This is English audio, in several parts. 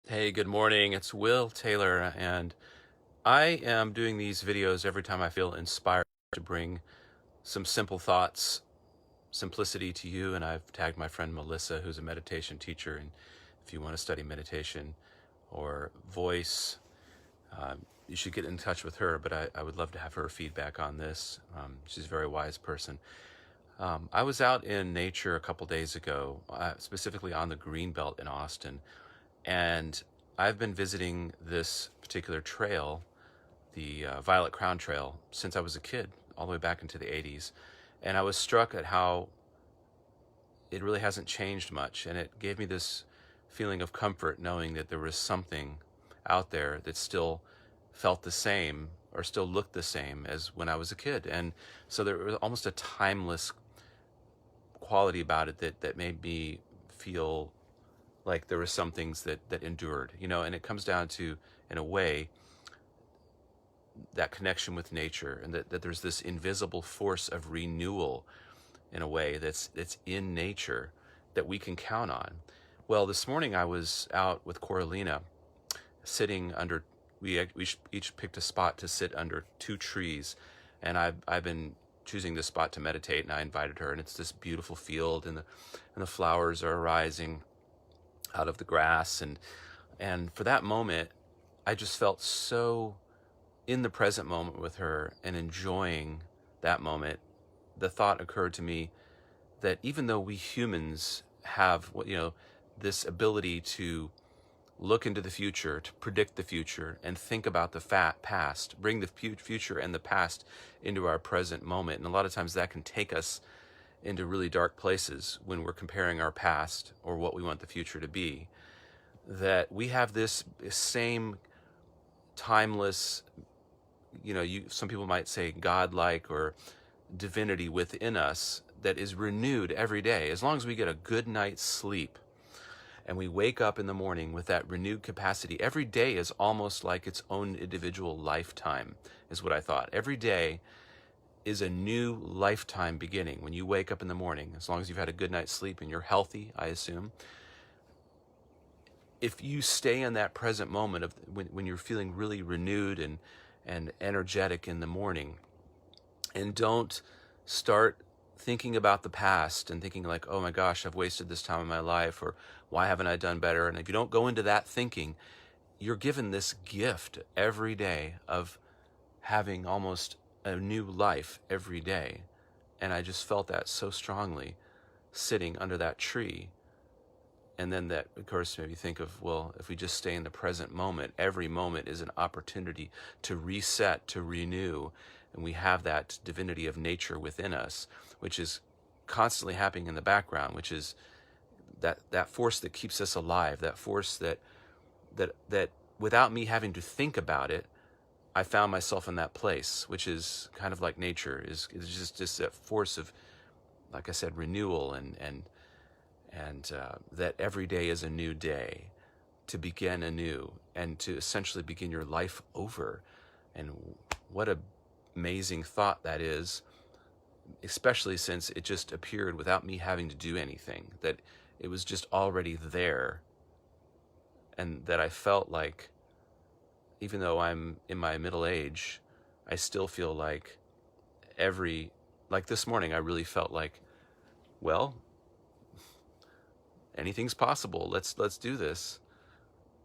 Hey, good morning. It's Will Taylor, and I am doing these videos every time I feel inspired to bring some simple thoughts, simplicity to you. And I've tagged my friend Melissa, who's a meditation teacher. And if you want to study meditation or voice, you should get in touch with her. But I would love to have her feedback on this. She's a very wise person. I was out in nature a couple days ago, specifically on the Greenbelt in Austin, and I've been visiting this particular trail, the Violet Crown Trail, since I was a kid, all the way back into the 80s. And I was struck at how it really hasn't changed much. And it gave me this feeling of comfort knowing that there was something out there that still felt the same or still looked the same as when I was a kid. And so there was almost a timeless quality about it that made me feel like there were some things that endured, and it comes down to, in a way, that connection with nature, and that there's this invisible force of renewal, in a way, that's in nature that we can count on. Well, this morning I was out with Coralina, sitting under, we each picked a spot to sit under two trees, and I've been choosing this spot to meditate, and I invited her, and it's this beautiful field, and the flowers are rising out of the grass, and for that moment I just felt so in the present moment with her and enjoying that moment. The thought occurred to me that even though we humans have this ability to look into the future, to predict the future, and think about the past, bring the future and the past into our present moment, and a lot of times that can take us into really dark places when we're comparing our past or what we want the future to be, that we have this same timeless, some people might say godlike or divinity within us that is renewed every day. As long as we get a good night's sleep and we wake up in the morning with that renewed capacity, every day is almost like its own individual lifetime, is what I thought. Every day is a new lifetime beginning when you wake up in the morning, as long as you've had a good night's sleep and you're healthy, I assume. If you stay in that present moment of when you're feeling really renewed and energetic in the morning, and don't start thinking about the past and thinking like, oh my gosh, I've wasted this time in my life, or why haven't I done better? And if you don't go into that thinking, you're given this gift every day of having almost a new life every day. And I just felt that so strongly sitting under that tree. And then that, of course, made me think of, well, if we just stay in the present moment, every moment is an opportunity to reset, to renew. And we have that divinity of nature within us, which is constantly happening in the background, which is that force that keeps us alive, that force that without me having to think about it, I found myself in that place, which is kind of like nature, is just that force of, like I said, renewal, and that every day is a new day to begin anew and to essentially begin your life over. And what a amazing thought that is, especially since it just appeared without me having to do anything, that it was just already there, and that I felt like, even though I'm in my middle age, I still feel like like this morning, I really felt like, well, anything's possible. Let's do this.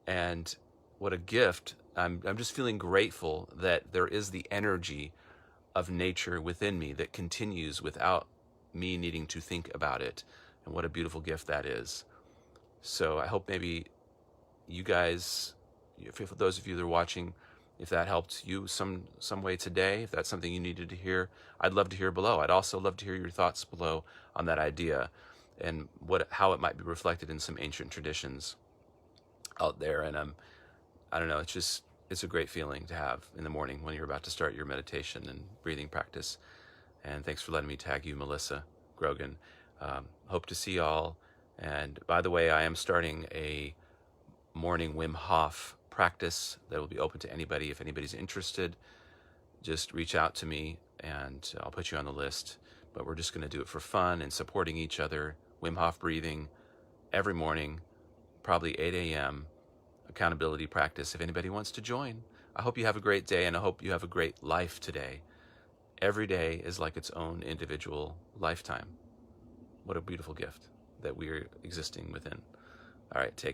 And what a gift. I'm just feeling grateful that there is the energy of nature within me that continues without me needing to think about it. And what a beautiful gift that is. So I hope maybe you guys, for those of you that are watching, if that helped you some way today, if that's something you needed to hear, I'd love to hear below. I'd also love to hear your thoughts below on that idea and how it might be reflected in some ancient traditions out there. And I don't know, it's a great feeling to have in the morning when you're about to start your meditation and breathing practice. And thanks for letting me tag you, Melissa Grogan. Hope to see y'all. And by the way, I am starting a morning Wim Hof practice that will be open to anybody. If anybody's interested, just reach out to me and I'll put you on the list. But we're just going to do it for fun and supporting each other. Wim Hof breathing every morning, probably 8 a.m. accountability practice if anybody wants to join. I hope you have a great day, and I hope you have a great life today. Every day is like its own individual lifetime. What a beautiful gift that we're existing within. All right, take care.